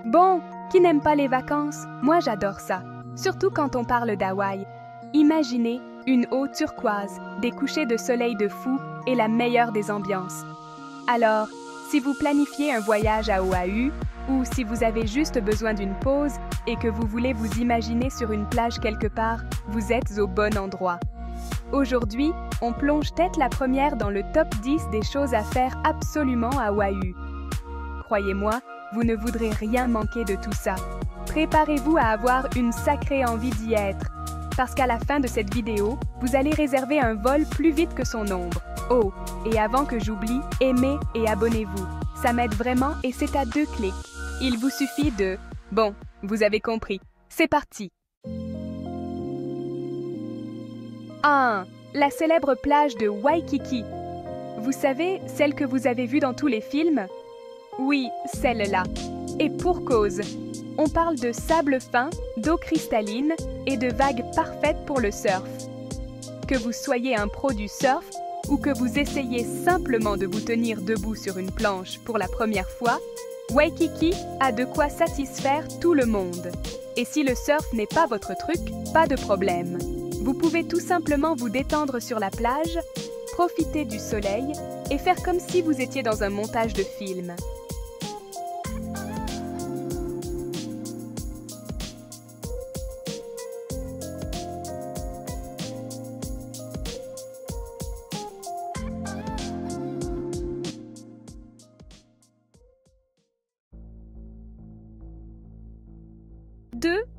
Bon, qui n'aime pas les vacances? Moi j'adore ça, surtout quand on parle d'Hawaï. Imaginez une eau turquoise, des couchers de soleil de fou et la meilleure des ambiances. Alors, si vous planifiez un voyage à Oahu, ou si vous avez juste besoin d'une pause et que vous voulez vous imaginer sur une plage quelque part, vous êtes au bon endroit. Aujourd'hui, on plonge tête la première dans le top 10 des choses à faire absolument à Oahu. Croyez-moi, vous ne voudrez rien manquer de tout ça. Préparez-vous à avoir une sacrée envie d'y être, parce qu'à la fin de cette vidéo, vous allez réserver un vol plus vite que son ombre. Oh, et avant que j'oublie, aimez et abonnez-vous. Ça m'aide vraiment et c'est à 2 clics. Il vous suffit de... Bon, vous avez compris. C'est parti! 1. La célèbre plage de Waikiki. Vous savez, celle que vous avez vue dans tous les films? Oui, celle-là. Et pour cause. On parle de sable fin, d'eau cristalline et de vagues parfaites pour le surf. Que vous soyez un pro du surf ou que vous essayez simplement de vous tenir debout sur une planche pour la première fois, Waikiki a de quoi satisfaire tout le monde. Et si le surf n'est pas votre truc, pas de problème. Vous pouvez tout simplement vous détendre sur la plage, profiter du soleil et faire comme si vous étiez dans un montage de film.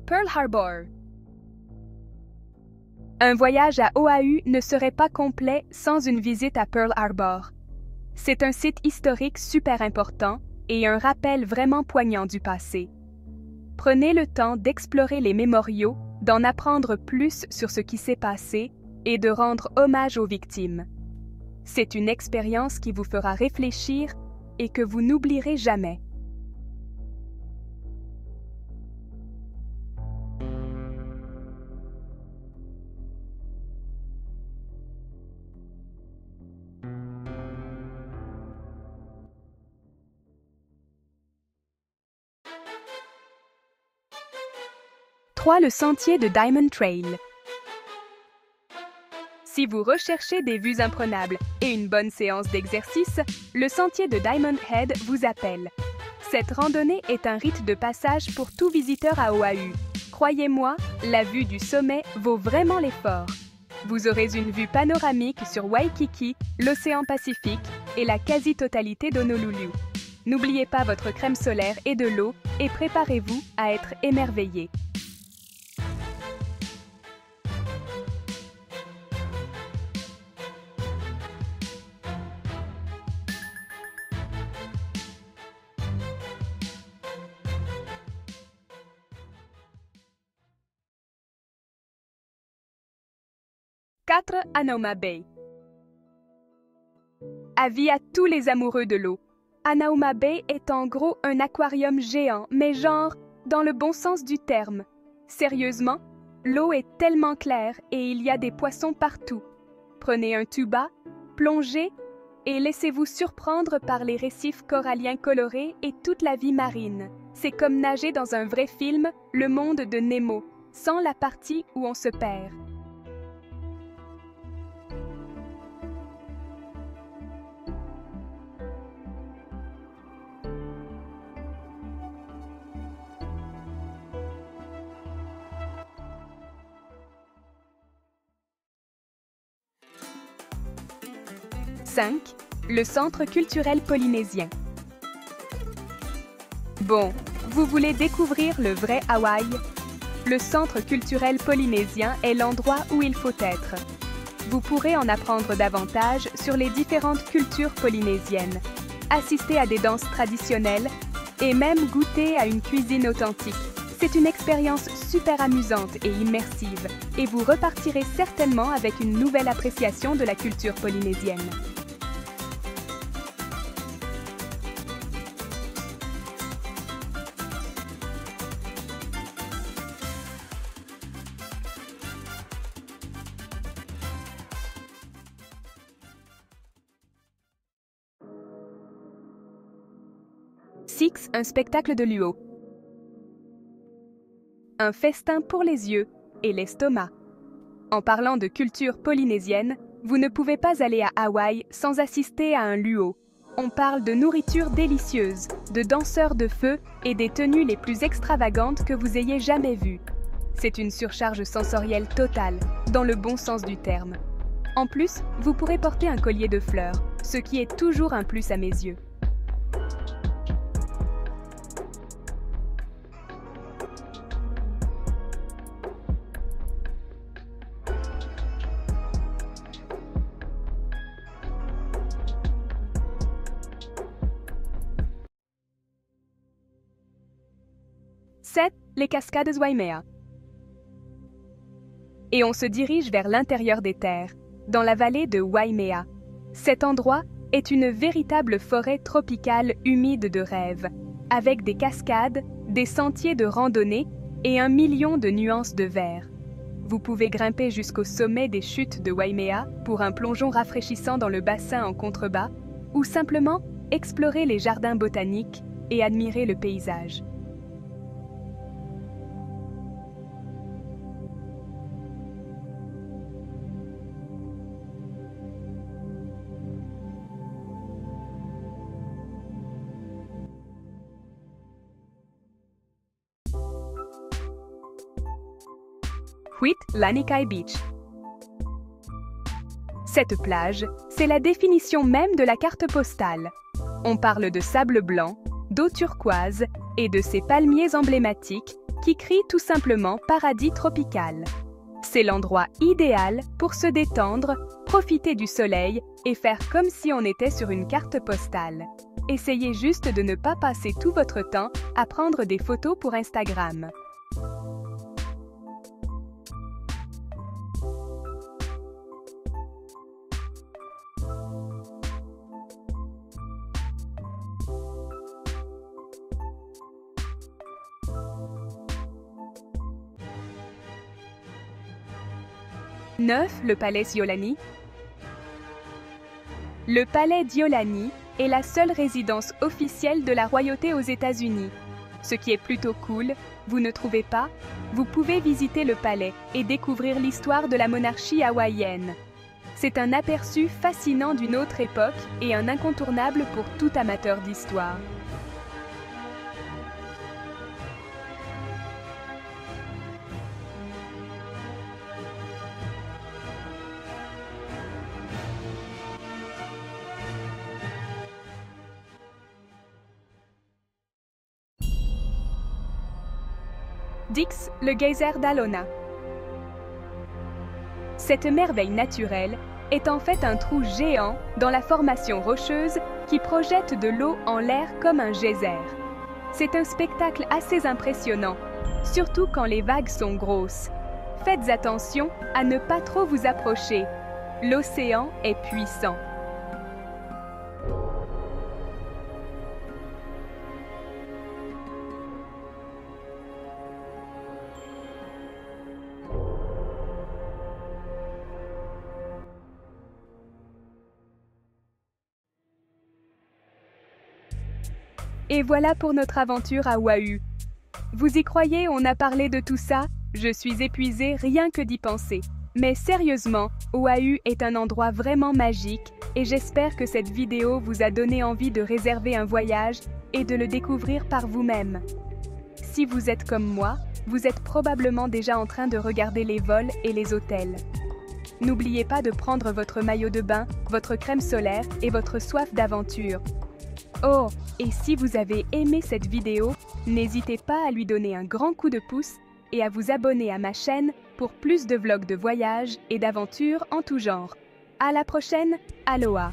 Pearl Harbor. Un voyage à Oahu ne serait pas complet sans une visite à Pearl Harbor. C'est un site historique super important et un rappel vraiment poignant du passé. Prenez le temps d'explorer les mémoriaux, d'en apprendre plus sur ce qui s'est passé et de rendre hommage aux victimes. C'est une expérience qui vous fera réfléchir et que vous n'oublierez jamais. Le sentier de Diamond Trail. Si vous recherchez des vues imprenables et une bonne séance d'exercice, le sentier de Diamond Head vous appelle. Cette randonnée est un rite de passage pour tout visiteur à Oahu. Croyez-moi, la vue du sommet vaut vraiment l'effort. Vous aurez une vue panoramique sur Waikiki, l'océan Pacifique et la quasi-totalité d'Honolulu. N'oubliez pas votre crème solaire et de l'eau et préparez-vous à être émerveillé. Anauma Bay. Avis à tous les amoureux de l'eau. Anauma Bay est en gros un aquarium géant, mais genre dans le bon sens du terme. Sérieusement, l'eau est tellement claire et il y a des poissons partout. Prenez un tuba, plongez et laissez-vous surprendre par les récifs coralliens colorés et toute la vie marine. C'est comme nager dans un vrai film, Le Monde de Nemo, sans la partie où on se perd. Le Centre culturel polynésien. Bon, vous voulez découvrir le vrai Hawaï? Le Centre culturel polynésien est l'endroit où il faut être. Vous pourrez en apprendre davantage sur les différentes cultures polynésiennes, assister à des danses traditionnelles et même goûter à une cuisine authentique. C'est une expérience super amusante et immersive et vous repartirez certainement avec une nouvelle appréciation de la culture polynésienne. Un spectacle de Luo. un festin pour les yeux et l'estomac. En parlant de culture polynésienne, vous ne pouvez pas aller à Hawaï sans assister à un luau. On parle de nourriture délicieuse, de danseurs de feu et des tenues les plus extravagantes que vous ayez jamais vues. C'est une surcharge sensorielle totale, dans le bon sens du terme. En plus, vous pourrez porter un collier de fleurs, ce qui est toujours un plus à mes yeux. Les cascades Waimea. Et on se dirige vers l'intérieur des terres, dans la vallée de Waimea. Cet endroit est une véritable forêt tropicale humide de rêve, avec des cascades, des sentiers de randonnée et 1 million de nuances de vert. Vous pouvez grimper jusqu'au sommet des chutes de Waimea pour un plongeon rafraîchissant dans le bassin en contrebas, ou simplement explorer les jardins botaniques et admirer le paysage. Huit Lanikai Beach. Cette plage, c'est la définition même de la carte postale. On parle de sable blanc, d'eau turquoise et de ces palmiers emblématiques qui crient tout simplement paradis tropical. C'est l'endroit idéal pour se détendre, profiter du soleil et faire comme si on était sur une carte postale. Essayez juste de ne pas passer tout votre temps à prendre des photos pour Instagram. Le palais Diolani. Le palais Diolani est la seule résidence officielle de la royauté aux États-Unis. Ce qui est plutôt cool, vous ne trouvez pas? Vous pouvez visiter le palais et découvrir l'histoire de la monarchie hawaïenne. C'est un aperçu fascinant d'une autre époque et un incontournable pour tout amateur d'histoire. Dix, le geyser d'Alona. Cette merveille naturelle est en fait un trou géant dans la formation rocheuse qui projette de l'eau en l'air comme un geyser. C'est un spectacle assez impressionnant, surtout quand les vagues sont grosses. Faites attention à ne pas trop vous approcher. L'océan est puissant. Et voilà pour notre aventure à Oahu. Vous y croyez, on a parlé de tout ça? Je suis épuisée rien que d'y penser. Mais sérieusement, Oahu est un endroit vraiment magique et j'espère que cette vidéo vous a donné envie de réserver un voyage et de le découvrir par vous-même. Si vous êtes comme moi, vous êtes probablement déjà en train de regarder les vols et les hôtels. N'oubliez pas de prendre votre maillot de bain, votre crème solaire et votre soif d'aventure. Oh, et si vous avez aimé cette vidéo, n'hésitez pas à lui donner un grand coup de pouce et à vous abonner à ma chaîne pour plus de vlogs de voyage et d'aventures en tout genre. À la prochaine, aloha!